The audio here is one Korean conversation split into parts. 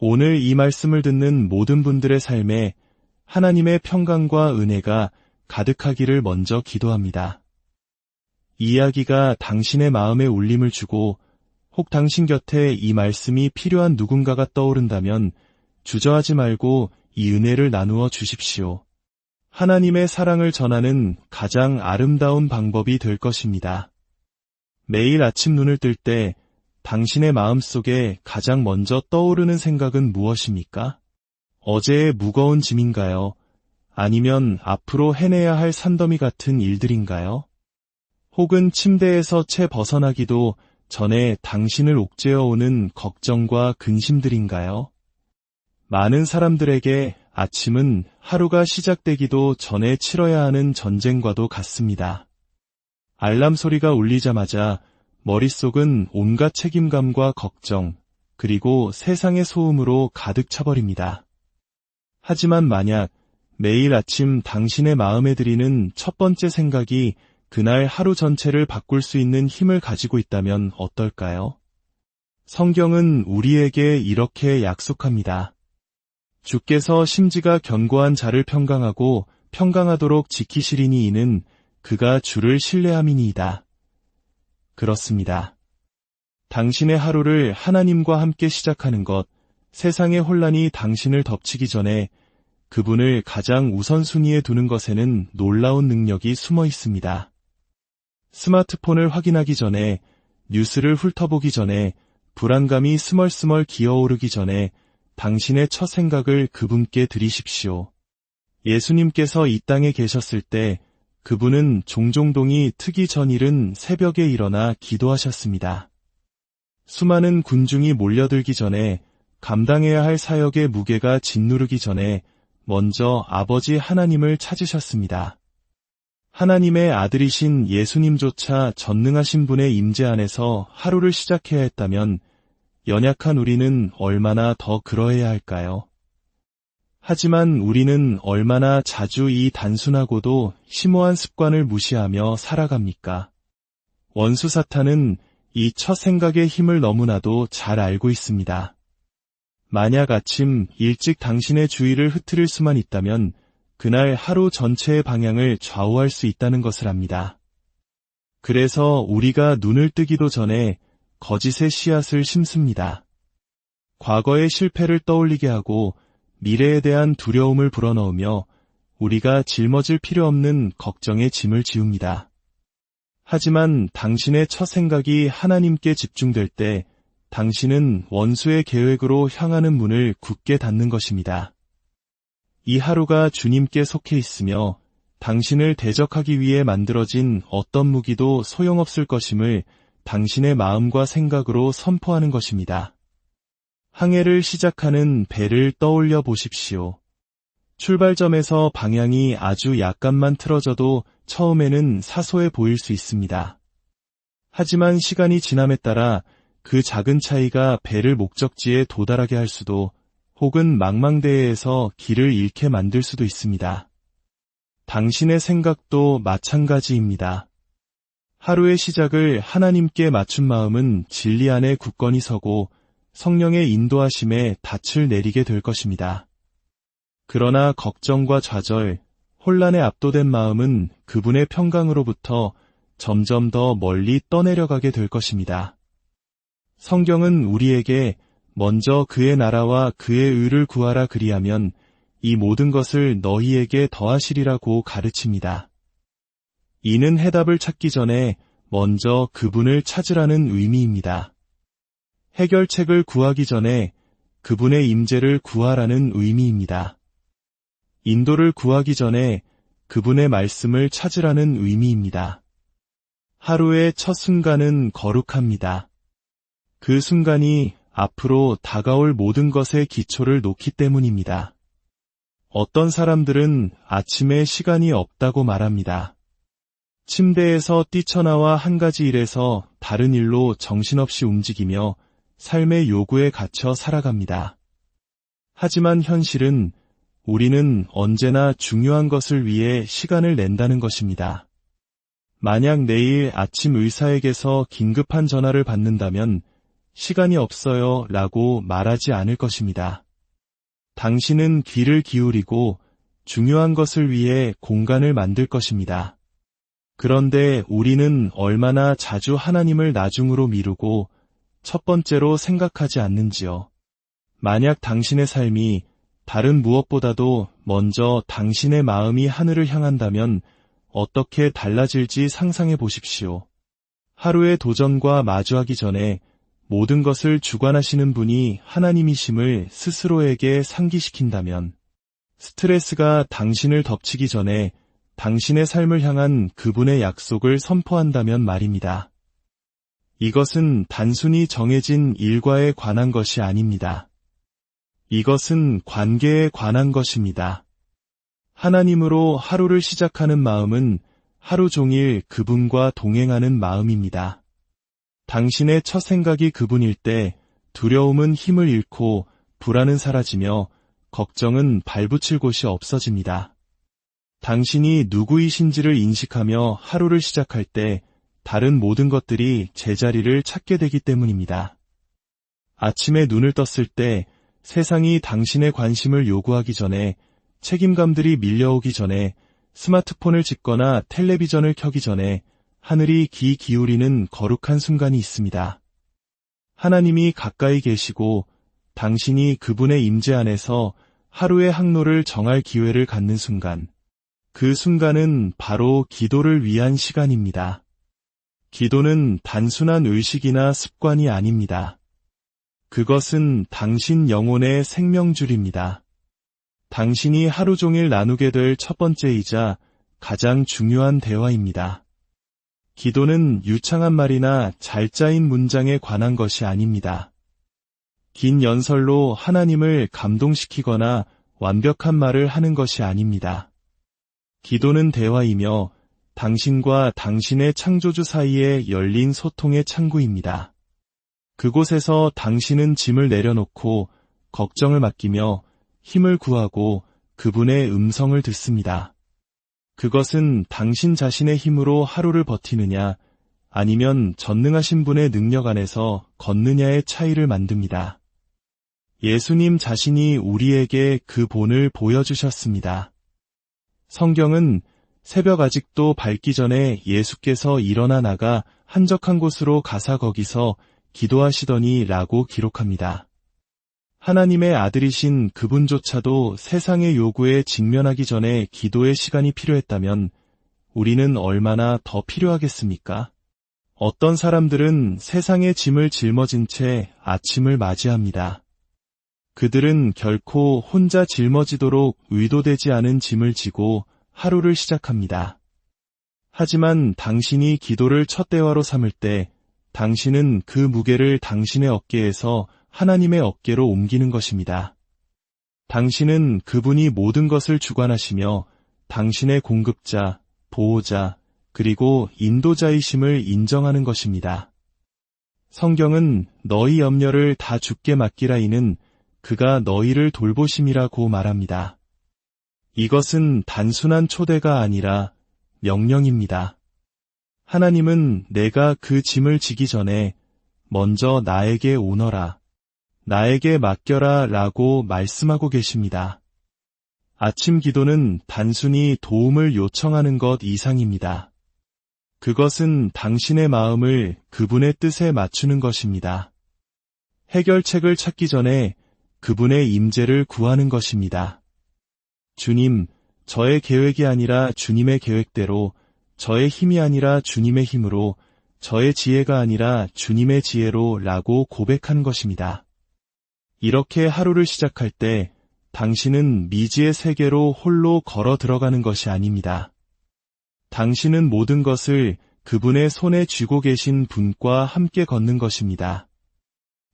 오늘 이 말씀을 듣는 모든 분들의 삶에 하나님의 평강과 은혜가 가득하기를 먼저 기도합니다. 이 이야기가 당신의 마음에 울림을 주고 혹 당신 곁에 이 말씀이 필요한 누군가가 떠오른다면 주저하지 말고 이 은혜를 나누어 주십시오. 하나님의 사랑을 전하는 가장 아름다운 방법이 될 것입니다. 매일 아침 눈을 뜰 때 당신의 마음속에 가장 먼저 떠오르는 생각은 무엇입니까? 어제의 무거운 짐인가요? 아니면 앞으로 해내야 할 산더미 같은 일들인가요? 혹은 침대에서 채 벗어나기도 전에 당신을 옥죄어 오는 걱정과 근심들인가요? 많은 사람들에게 아침은 하루가 시작되기도 전에 치러야 하는 전쟁과도 같습니다. 알람 소리가 울리자마자 머릿속은 온갖 책임감과 걱정, 그리고 세상의 소음으로 가득 차버립니다. 하지만 만약 매일 아침 당신의 마음에 들이는 첫 번째 생각이 그날 하루 전체를 바꿀 수 있는 힘을 가지고 있다면 어떨까요? 성경은 우리에게 이렇게 약속합니다. 주께서 심지가 견고한 자를 평강하고 평강하도록 지키시리니 이는 그가 주를 신뢰함이니이다. 그렇습니다. 당신의 하루를 하나님과 함께 시작하는 것, 세상의 혼란이 당신을 덮치기 전에 그분을 가장 우선순위에 두는 것에는 놀라운 능력이 숨어 있습니다. 스마트폰을 확인하기 전에, 뉴스를 훑어보기 전에, 불안감이 스멀스멀 기어오르기 전에 당신의 첫 생각을 그분께 드리십시오. 예수님께서 이 땅에 계셨을 때 그분은 종종동이 트기 전일은 새벽에 일어나 기도하셨습니다. 수많은 군중이 몰려들기 전에, 감당해야 할 사역의 무게가 짓누르기 전에 먼저 아버지 하나님을 찾으셨습니다. 하나님의 아들이신 예수님조차 전능하신 분의 임재 안에서 하루를 시작해야 했다면 연약한 우리는 얼마나 더 그러해야 할까요? 하지만 우리는 얼마나 자주 이 단순하고도 심오한 습관을 무시하며 살아갑니까? 원수 사탄은 이 첫 생각의 힘을 너무나도 잘 알고 있습니다. 만약 아침 일찍 당신의 주의를 흐트릴 수만 있다면 그날 하루 전체의 방향을 좌우할 수 있다는 것을 압니다. 그래서 우리가 눈을 뜨기도 전에 거짓의 씨앗을 심습니다. 과거의 실패를 떠올리게 하고 미래에 대한 두려움을 불어넣으며 우리가 짊어질 필요 없는 걱정의 짐을 지웁니다. 하지만 당신의 첫 생각이 하나님께 집중될 때 당신은 원수의 계획으로 향하는 문을 굳게 닫는 것입니다. 이 하루가 주님께 속해 있으며 당신을 대적하기 위해 만들어진 어떤 무기도 소용없을 것임을 당신의 마음과 생각으로 선포하는 것입니다. 항해를 시작하는 배를 떠올려 보십시오. 출발점에서 방향이 아주 약간만 틀어져도 처음에는 사소해 보일 수 있습니다. 하지만 시간이 지남에 따라 그 작은 차이가 배를 목적지에 도달하게 할 수도 혹은 망망대해에서 길을 잃게 만들 수도 있습니다. 당신의 생각도 마찬가지입니다. 하루의 시작을 하나님께 맞춘 마음은 진리 안에 굳건히 서고 성령의 인도하심에 닻을 내리게 될 것입니다. 그러나 걱정과 좌절, 혼란에 압도된 마음은 그분의 평강으로부터 점점 더 멀리 떠내려가게 될 것입니다. 성경은 우리에게 먼저 그의 나라와 그의 의를 구하라 그리하면 이 모든 것을 너희에게 더하시리라고 가르칩니다. 이는 해답을 찾기 전에 먼저 그분을 찾으라는 의미입니다. 해결책을 구하기 전에 그분의 임재를 구하라는 의미입니다. 인도를 구하기 전에 그분의 말씀을 찾으라는 의미입니다. 하루의 첫 순간은 거룩합니다. 그 순간이 앞으로 다가올 모든 것의 기초를 놓기 때문입니다. 어떤 사람들은 아침에 시간이 없다고 말합니다. 침대에서 뛰쳐나와 한 가지 일에서 다른 일로 정신없이 움직이며 삶의 요구에 갇혀 살아갑니다. 하지만 현실은 우리는 언제나 중요한 것을 위해 시간을 낸다는 것입니다. 만약 내일 아침 의사에게서 긴급한 전화를 받는다면 시간이 없어요 라고 말하지 않을 것입니다. 당신은 귀를 기울이고 중요한 것을 위해 공간을 만들 것입니다. 그런데 우리는 얼마나 자주 하나님을 나중으로 미루고 첫 번째로 생각하지 않는지요. 만약 당신의 삶이 다른 무엇보다도 먼저 당신의 마음이 하늘을 향한다면 어떻게 달라질지 상상해 보십시오. 하루의 도전과 마주하기 전에 모든 것을 주관하시는 분이 하나님이심을 스스로에게 상기시킨다면, 스트레스가 당신을 덮치기 전에 당신의 삶을 향한 그분의 약속을 선포한다면 말입니다. 이것은 단순히 정해진 일과에 관한 것이 아닙니다. 이것은 관계에 관한 것입니다. 하나님으로 하루를 시작하는 마음은 하루 종일 그분과 동행하는 마음입니다. 당신의 첫 생각이 그분일 때 두려움은 힘을 잃고 불안은 사라지며 걱정은 발붙일 곳이 없어집니다. 당신이 누구이신지를 인식하며 하루를 시작할 때 다른 모든 것들이 제자리를 찾게 되기 때문입니다. 아침에 눈을 떴을 때 세상이 당신의 관심을 요구하기 전에, 책임감들이 밀려오기 전에, 스마트폰을 찍거나 텔레비전을 켜기 전에 하늘이 귀 기울이는 거룩한 순간이 있습니다. 하나님이 가까이 계시고 당신이 그분의 임재 안에서 하루의 항로를 정할 기회를 갖는 순간, 그 순간은 바로 기도를 위한 시간입니다. 기도는 단순한 의식이나 습관이 아닙니다. 그것은 당신 영혼의 생명줄입니다. 당신이 하루 종일 나누게 될 첫 번째이자 가장 중요한 대화입니다. 기도는 유창한 말이나 잘 짜인 문장에 관한 것이 아닙니다. 긴 연설로 하나님을 감동시키거나 완벽한 말을 하는 것이 아닙니다. 기도는 대화이며 당신과 당신의 창조주 사이에 열린 소통의 창구입니다. 그곳에서 당신은 짐을 내려놓고 걱정을 맡기며 힘을 구하고 그분의 음성을 듣습니다. 그것은 당신 자신의 힘으로 하루를 버티느냐, 아니면 전능하신 분의 능력 안에서 걷느냐의 차이를 만듭니다. 예수님 자신이 우리에게 그 본을 보여주셨습니다. 성경은 새벽 아직도 밝기 전에 예수께서 일어나 나가 한적한 곳으로 가사 거기서 기도하시더니 라고 기록합니다. 하나님의 아들이신 그분조차도 세상의 요구에 직면하기 전에 기도의 시간이 필요했다면 우리는 얼마나 더 필요하겠습니까? 어떤 사람들은 세상의 짐을 짊어진 채 아침을 맞이합니다. 그들은 결코 혼자 짊어지도록 의도되지 않은 짐을 지고 하루를 시작합니다. 하지만 당신이 기도를 첫 대화로 삼을 때 당신은 그 무게를 당신의 어깨에서 하나님의 어깨로 옮기는 것입니다. 당신은 그분이 모든 것을 주관하시며 당신의 공급자, 보호자, 그리고 인도자이심을 인정하는 것입니다. 성경은 너희 염려를 다 주께 맡기라 이는 그가 너희를 돌보심이라고 말합니다. 이것은 단순한 초대가 아니라 명령입니다. 하나님은 내가 그 짐을 지기 전에 먼저 나에게 오너라, 나에게 맡겨라 라고 말씀하고 계십니다. 아침 기도는 단순히 도움을 요청하는 것 이상입니다. 그것은 당신의 마음을 그분의 뜻에 맞추는 것입니다. 해결책을 찾기 전에 그분의 임재를 구하는 것입니다. 주님, 저의 계획이 아니라 주님의 계획대로, 저의 힘이 아니라 주님의 힘으로, 저의 지혜가 아니라 주님의 지혜로 라고 고백하는 것입니다. 이렇게 하루를 시작할 때 당신은 미지의 세계로 홀로 걸어 들어가는 것이 아닙니다. 당신은 모든 것을 그분의 손에 쥐고 계신 분과 함께 걷는 것입니다.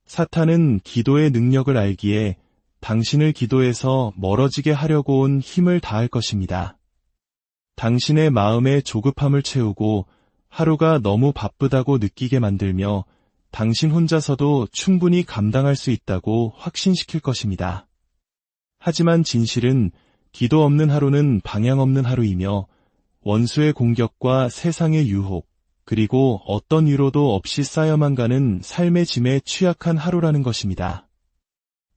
사탄은 기도의 능력을 알기에 당신을 기도에서 멀어지게 하려고 온 힘을 다할 것입니다. 당신의 마음의 조급함을 채우고 하루가 너무 바쁘다고 느끼게 만들며 당신 혼자서도 충분히 감당할 수 있다고 확신시킬 것입니다. 하지만 진실은 기도 없는 하루는 방향 없는 하루이며 원수의 공격과 세상의 유혹, 그리고 어떤 위로도 없이 쌓여만 가는 삶의 짐에 취약한 하루라는 것입니다.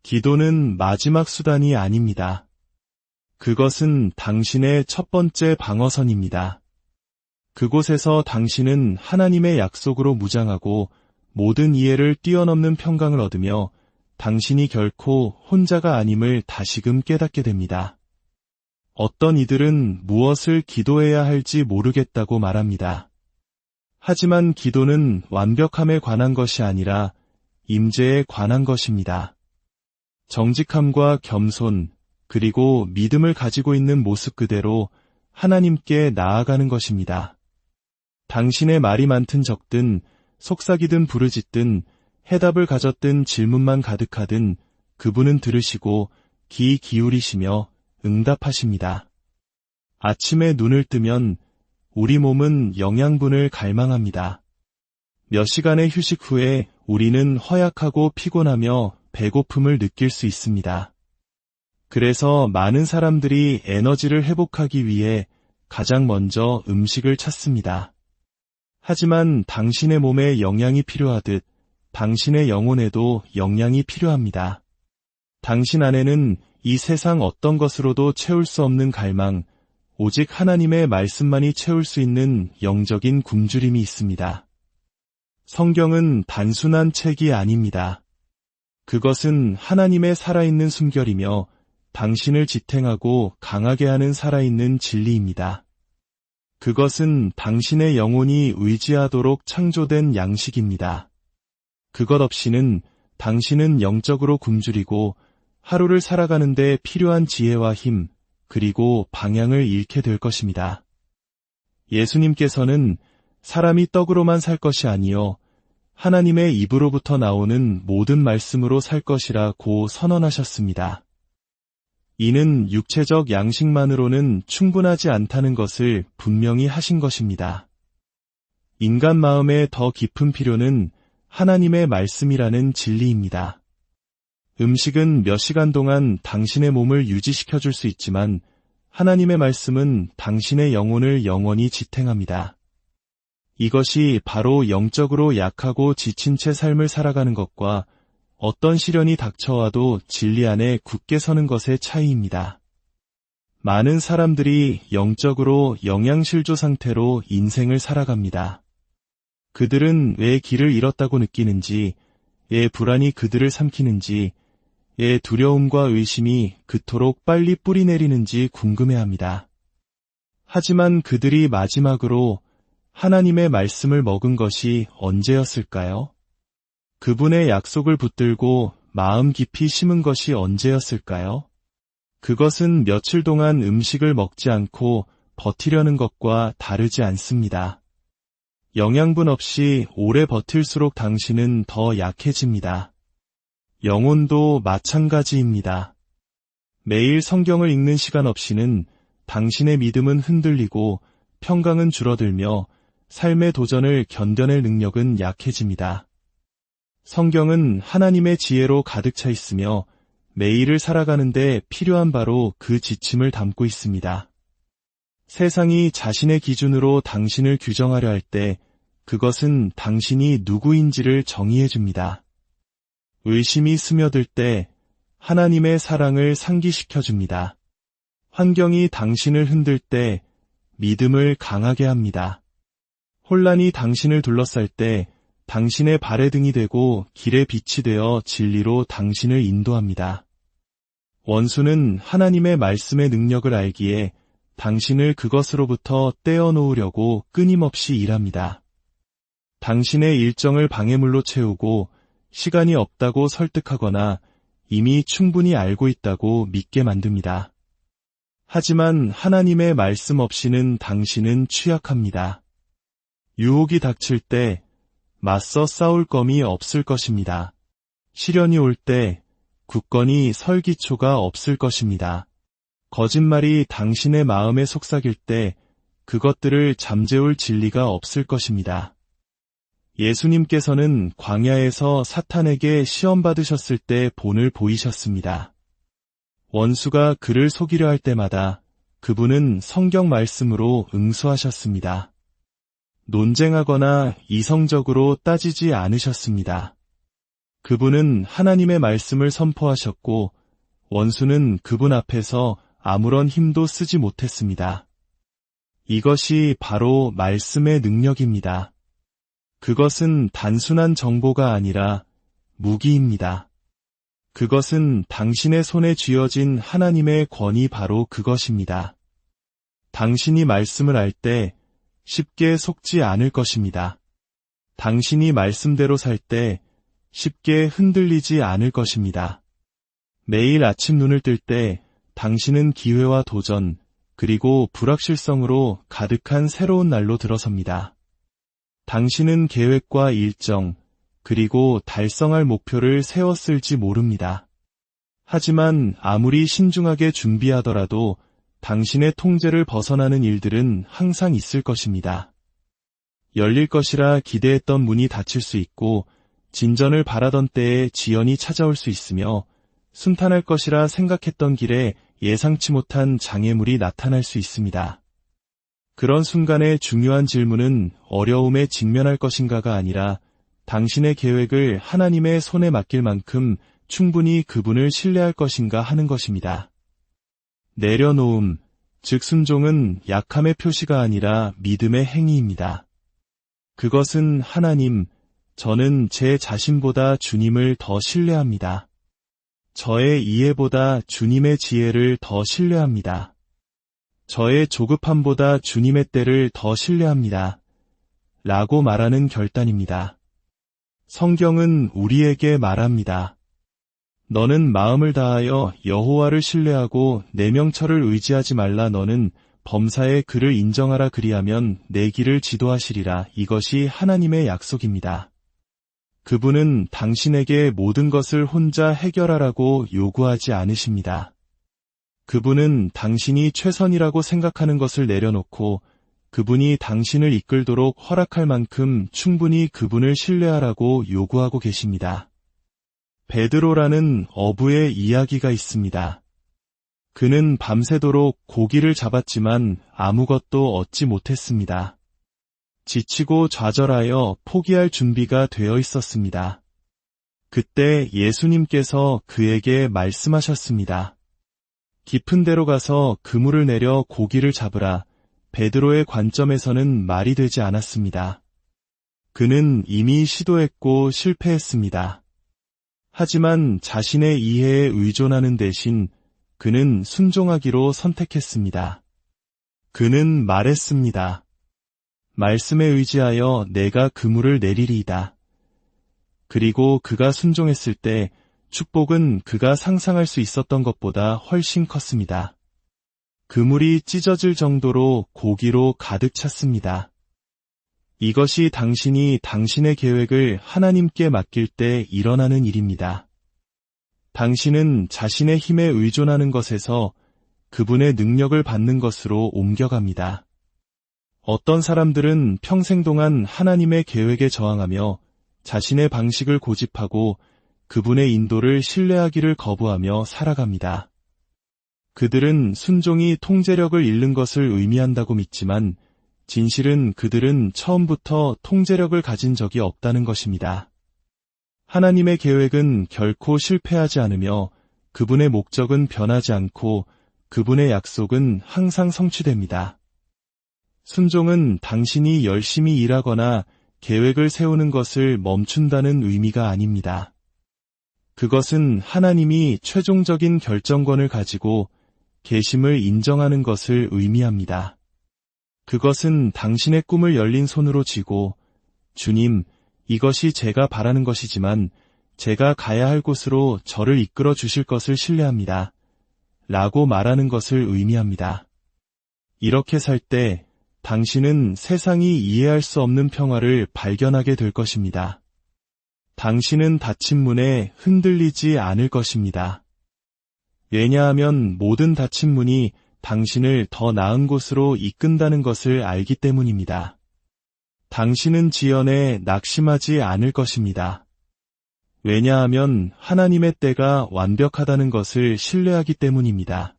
기도는 마지막 수단이 아닙니다. 그것은 당신의 첫 번째 방어선입니다. 그곳에서 당신은 하나님의 약속으로 무장하고 모든 이해를 뛰어넘는 평강을 얻으며 당신이 결코 혼자가 아님을 다시금 깨닫게 됩니다. 어떤 이들은 무엇을 기도해야 할지 모르겠다고 말합니다. 하지만 기도는 완벽함에 관한 것이 아니라 임재에 관한 것입니다. 정직함과 겸손, 그리고 믿음을 가지고 있는 모습 그대로 하나님께 나아가는 것입니다. 당신의 말이 많든 적든, 속삭이든 부르짖든, 해답을 가졌든 질문만 가득하든 그분은 들으시고 귀 기울이시며 응답하십니다. 아침에 눈을 뜨면 우리 몸은 영양분을 갈망합니다. 몇 시간의 휴식 후에 우리는 허약하고 피곤하며 배고픔을 느낄 수 있습니다. 그래서 많은 사람들이 에너지를 회복하기 위해 가장 먼저 음식을 찾습니다. 하지만 당신의 몸에 영양이 필요하듯 당신의 영혼에도 영양이 필요합니다. 당신 안에는 이 세상 어떤 것으로도 채울 수 없는 갈망, 오직 하나님의 말씀만이 채울 수 있는 영적인 굶주림이 있습니다. 성경은 단순한 책이 아닙니다. 그것은 하나님의 살아있는 숨결이며 당신을 지탱하고 강하게 하는 살아있는 진리입니다. 그것은 당신의 영혼이 의지하도록 창조된 양식입니다. 그것 없이는 당신은 영적으로 굶주리고 하루를 살아가는 데 필요한 지혜와 힘, 그리고 방향을 잃게 될 것입니다. 예수님께서는 사람이 떡으로만 살 것이 아니요 하나님의 입으로부터 나오는 모든 말씀으로 살 것이라고 선언하셨습니다. 이는 육체적 양식만으로는 충분하지 않다는 것을 분명히 하신 것입니다. 인간 마음의 더 깊은 필요는 하나님의 말씀이라는 진리입니다. 음식은 몇 시간 동안 당신의 몸을 유지시켜줄 수 있지만 하나님의 말씀은 당신의 영혼을 영원히 지탱합니다. 이것이 바로 영적으로 약하고 지친 채 삶을 살아가는 것과 어떤 시련이 닥쳐와도 진리 안에 굳게 서는 것의 차이입니다. 많은 사람들이 영적으로 영양실조 상태로 인생을 살아갑니다. 그들은 왜 길을 잃었다고 느끼는지, 왜 불안이 그들을 삼키는지, 왜 두려움과 의심이 그토록 빨리 뿌리 내리는지 궁금해합니다. 하지만 그들이 마지막으로 하나님의 말씀을 먹은 것이 언제였을까요? 그분의 약속을 붙들고 마음 깊이 심은 것이 언제였을까요? 그것은 며칠 동안 음식을 먹지 않고 버티려는 것과 다르지 않습니다. 영양분 없이 오래 버틸수록 당신은 더 약해집니다. 영혼도 마찬가지입니다. 매일 성경을 읽는 시간 없이는 당신의 믿음은 흔들리고 평강은 줄어들며 삶의 도전을 견뎌낼 능력은 약해집니다. 성경은 하나님의 지혜로 가득 차 있으며 매일을 살아가는데 필요한 바로 그 지침을 담고 있습니다. 세상이 자신의 기준으로 당신을 규정하려 할 때 그것은 당신이 누구인지를 정의해 줍니다. 의심이 스며들 때 하나님의 사랑을 상기시켜 줍니다. 환경이 당신을 흔들 때 믿음을 강하게 합니다. 혼란이 당신을 둘러쌀 때 당신의 발의 등이 되고 길의 빛이 되어 진리로 당신을 인도합니다. 원수는 하나님의 말씀의 능력을 알기에 당신을 그것으로부터 떼어놓으려고 끊임없이 일합니다. 당신의 일정을 방해물로 채우고 시간이 없다고 설득하거나 이미 충분히 알고 있다고 믿게 만듭니다. 하지만 하나님의 말씀 없이는 당신은 취약합니다. 유혹이 닥칠 때 맞서 싸울 검이 없을 것입니다. 시련이 올 때 굳건히 설 기초가 없을 것입니다. 거짓말이 당신의 마음에 속삭일 때 그것들을 잠재울 진리가 없을 것입니다. 예수님께서는 광야에서 사탄에게 시험받으셨을 때 본을 보이셨습니다. 원수가 그를 속이려 할 때마다 그분은 성경 말씀으로 응수하셨습니다. 논쟁하거나 이성적으로 따지지 않으셨습니다. 그분은 하나님의 말씀을 선포하셨고 원수는 그분 앞에서 아무런 힘도 쓰지 못했습니다. 이것이 바로 말씀의 능력입니다. 그것은 단순한 정보가 아니라 무기입니다. 그것은 당신의 손에 쥐어진 하나님의 권위 바로 그것입니다. 당신이 말씀을 알 때 쉽게 속지 않을 것입니다. 당신이 말씀대로 살 때 쉽게 흔들리지 않을 것입니다. 매일 아침 눈을 뜰 때 당신은 기회와 도전, 그리고 불확실성으로 가득한 새로운 날로 들어섭니다. 당신은 계획과 일정, 그리고 달성할 목표를 세웠을지 모릅니다. 하지만 아무리 신중하게 준비하더라도 당신의 통제를 벗어나는 일들은 항상 있을 것입니다. 열릴 것이라 기대했던 문이 닫힐 수 있고 진전을 바라던 때에 지연이 찾아올 수 있으며 순탄할 것이라 생각했던 길에 예상치 못한 장애물이 나타날 수 있습니다. 그런 순간의 중요한 질문은 어려움에 직면할 것인가가 아니라 당신의 계획을 하나님의 손에 맡길 만큼 충분히 그분을 신뢰할 것인가 하는 것입니다. 내려놓음, 즉 순종은 약함의 표시가 아니라 믿음의 행위입니다. 그것은 하나님, 저는 제 자신보다 주님을 더 신뢰합니다. 저의 이해보다 주님의 지혜를 더 신뢰합니다. 저의 조급함보다 주님의 때를 더 신뢰합니다. 라고 말하는 결단입니다. 성경은 우리에게 말합니다. 너는 마음을 다하여 여호와를 신뢰하고 내 명철을 의지하지 말라. 너는 범사에 그를 인정하라. 그리하면 내 길을 지도하시리라. 이것이 하나님의 약속입니다. 그분은 당신에게 모든 것을 혼자 해결하라고 요구하지 않으십니다. 그분은 당신이 최선이라고 생각하는 것을 내려놓고 그분이 당신을 이끌도록 허락할 만큼 충분히 그분을 신뢰하라고 요구하고 계십니다. 베드로라는 어부의 이야기가 있습니다. 그는 밤새도록 고기를 잡았지만 아무것도 얻지 못했습니다. 지치고 좌절하여 포기할 준비가 되어 있었습니다. 그때 예수님께서 그에게 말씀하셨습니다. 깊은 데로 가서 그물을 내려 고기를 잡으라. 베드로의 관점에서는 말이 되지 않았습니다. 그는 이미 시도했고 실패했습니다. 하지만 자신의 이해에 의존하는 대신 그는 순종하기로 선택했습니다. 그는 말했습니다. 말씀에 의지하여 내가 그물을 내리리이다. 그리고 그가 순종했을 때 축복은 그가 상상할 수 있었던 것보다 훨씬 컸습니다. 그물이 찢어질 정도로 고기로 가득 찼습니다. 이것이 당신이 당신의 계획을 하나님께 맡길 때 일어나는 일입니다. 당신은 자신의 힘에 의존하는 것에서 그분의 능력을 받는 것으로 옮겨갑니다. 어떤 사람들은 평생 동안 하나님의 계획에 저항하며 자신의 방식을 고집하고 그분의 인도를 신뢰하기를 거부하며 살아갑니다. 그들은 순종이 통제력을 잃는 것을 의미한다고 믿지만 진실은 그들은 처음부터 통제력을 가진 적이 없다는 것입니다. 하나님의 계획은 결코 실패하지 않으며 그분의 목적은 변하지 않고 그분의 약속은 항상 성취됩니다. 순종은 당신이 열심히 일하거나 계획을 세우는 것을 멈춘다는 의미가 아닙니다. 그것은 하나님이 최종적인 결정권을 가지고 계심을 인정하는 것을 의미합니다. 그것은 당신의 꿈을 열린 손으로 쥐고 주님, 이것이 제가 바라는 것이지만 제가 가야 할 곳으로 저를 이끌어 주실 것을 신뢰합니다. 라고 말하는 것을 의미합니다. 이렇게 살 때 당신은 세상이 이해할 수 없는 평화를 발견하게 될 것입니다. 당신은 닫힌 문에 흔들리지 않을 것입니다. 왜냐하면 모든 닫힌 문이 당신을 더 나은 곳으로 이끈다는 것을 알기 때문입니다. 당신은 지연에 낙심하지 않을 것입니다. 왜냐하면 하나님의 때가 완벽하다는 것을 신뢰하기 때문입니다.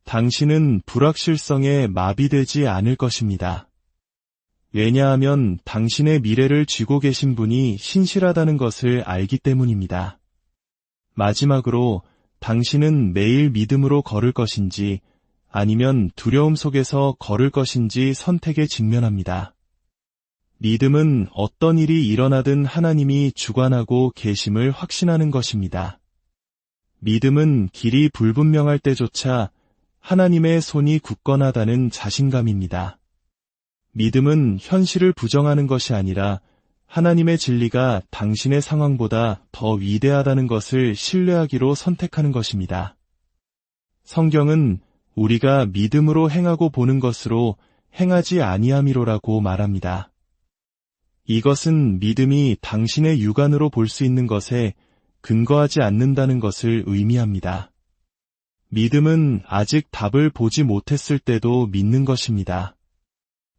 당신은 불확실성에 마비되지 않을 것입니다. 왜냐하면 당신의 미래를 쥐고 계신 분이 신실하다는 것을 알기 때문입니다. 마지막으로 당신은 매일 믿음으로 걸을 것인지 아니면 두려움 속에서 걸을 것인지 선택에 직면합니다. 믿음은 어떤 일이 일어나든 하나님이 주관하고 계심을 확신하는 것입니다. 믿음은 길이 불분명할 때조차 하나님의 손이 굳건하다는 자신감입니다. 믿음은 현실을 부정하는 것이 아니라 하나님의 진리가 당신의 상황보다 더 위대하다는 것을 신뢰하기로 선택하는 것입니다. 성경은 우리가 믿음으로 행하고 보는 것으로 행하지 아니함이로라고 말합니다. 이것은 믿음이 당신의 육안으로 볼 수 있는 것에 근거하지 않는다는 것을 의미합니다. 믿음은 아직 답을 보지 못했을 때도 믿는 것입니다.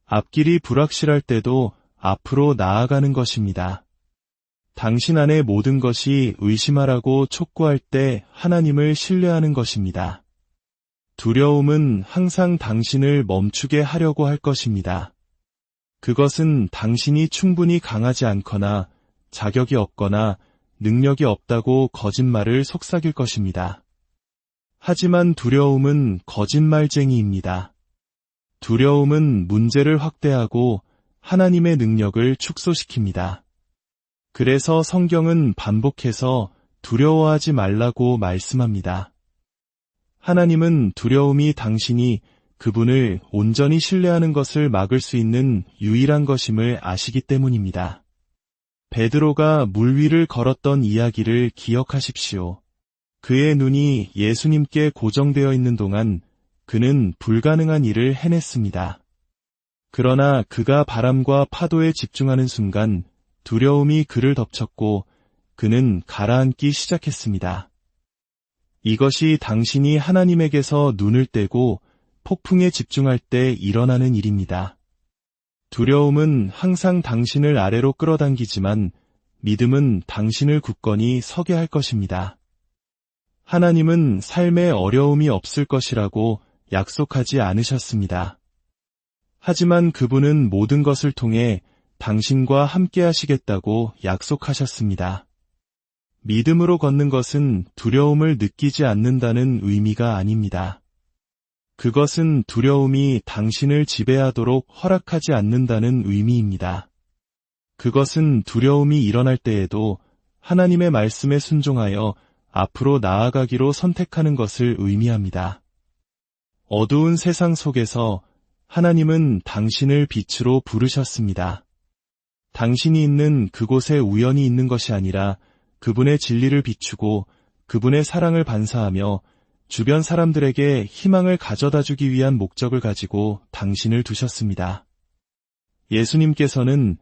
앞길이 불확실할 때도 앞으로 나아가는 것입니다. 당신 안의 모든 것이 의심하라고 촉구할 때 하나님을 신뢰하는 것입니다. 두려움은 항상 당신을 멈추게 하려고 할 것입니다. 그것은 당신이 충분히 강하지 않거나 자격이 없거나 능력이 없다고 거짓말을 속삭일 것입니다. 하지만 두려움은 거짓말쟁이입니다. 두려움은 문제를 확대하고 하나님의 능력을 축소시킵니다. 그래서 성경은 반복해서 두려워하지 말라고 말씀합니다. 하나님은 두려움이 당신이 그분을 온전히 신뢰하는 것을 막을 수 있는 유일한 것임을 아시기 때문입니다. 베드로가 물 위를 걸었던 이야기를 기억하십시오. 그의 눈이 예수님께 고정되어 있는 동안 그는 불가능한 일을 해냈습니다. 그러나 그가 바람과 파도에 집중하는 순간 두려움이 그를 덮쳤고 그는 가라앉기 시작했습니다. 이것이 당신이 하나님에게서 눈을 떼고 폭풍에 집중할 때 일어나는 일입니다. 두려움은 항상 당신을 아래로 끌어당기지만 믿음은 당신을 굳건히 서게 할 것입니다. 하나님은 삶에 어려움이 없을 것이라고 약속하지 않으셨습니다. 하지만 그분은 모든 것을 통해 당신과 함께 하시겠다고 약속하셨습니다. 믿음으로 걷는 것은 두려움을 느끼지 않는다는 의미가 아닙니다. 그것은 두려움이 당신을 지배하도록 허락하지 않는다는 의미입니다. 그것은 두려움이 일어날 때에도 하나님의 말씀에 순종하여 앞으로 나아가기로 선택하는 것을 의미합니다. 어두운 세상 속에서 하나님은 당신을 빛으로 부르셨습니다. 당신이 있는 그곳에 우연히 있는 것이 아니라 그분의 진리를 비추고 그분의 사랑을 반사하며 주변 사람들에게 희망을 가져다주기 위한 목적을 가지고 당신을 두셨습니다. 예수님께서는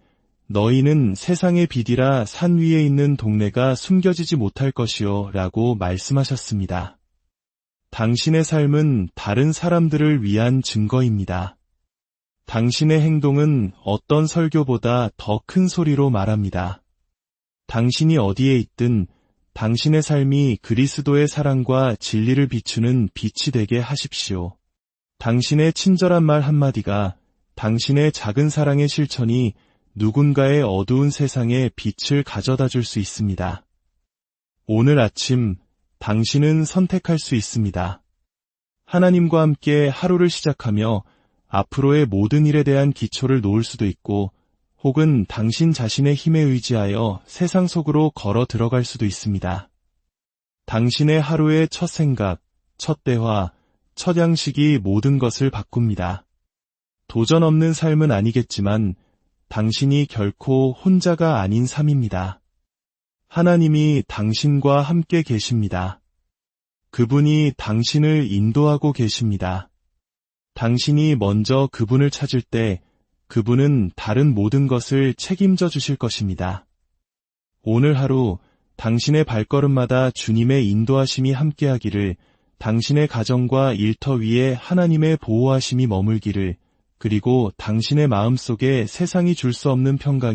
너희는 세상의 빛이라 산 위에 있는 동네가 숨겨지지 못할 것이요 라고 말씀하셨습니다. 당신의 삶은 다른 사람들을 위한 증거입니다. 당신의 행동은 어떤 설교보다 더 큰 소리로 말합니다. 당신이 어디에 있든 당신의 삶이 그리스도의 사랑과 진리를 비추는 빛이 되게 하십시오. 당신의 친절한 말 한마디가 당신의 작은 사랑의 실천이 누군가의 어두운 세상에 빛을 가져다 줄 수 있습니다. 오늘 아침 당신은 선택할 수 있습니다. 하나님과 함께 하루를 시작하며 앞으로의 모든 일에 대한 기초를 놓을 수도 있고 혹은 당신 자신의 힘에 의지하여 세상 속으로 걸어 들어갈 수도 있습니다. 당신의 하루의 첫 생각, 첫 대화, 첫 양식이 모든 것을 바꿉니다. 도전 없는 삶은 아니겠지만 당신이 결코 혼자가 아닌 삶입니다. 하나님이 당신과 함께 계십니다. 그분이 당신을 인도하고 계십니다. 당신이 먼저 그분을 찾을 때 그분은 다른 모든 것을 책임져 주실 것입니다. 오늘 하루 당신의 발걸음마다 주님의 인도하심이 함께하기를, 당신의 가정과 일터 위에 하나님의 보호하심이 머물기를, 그리고 당신의 마음속에 세상이 줄 수 없는 평강이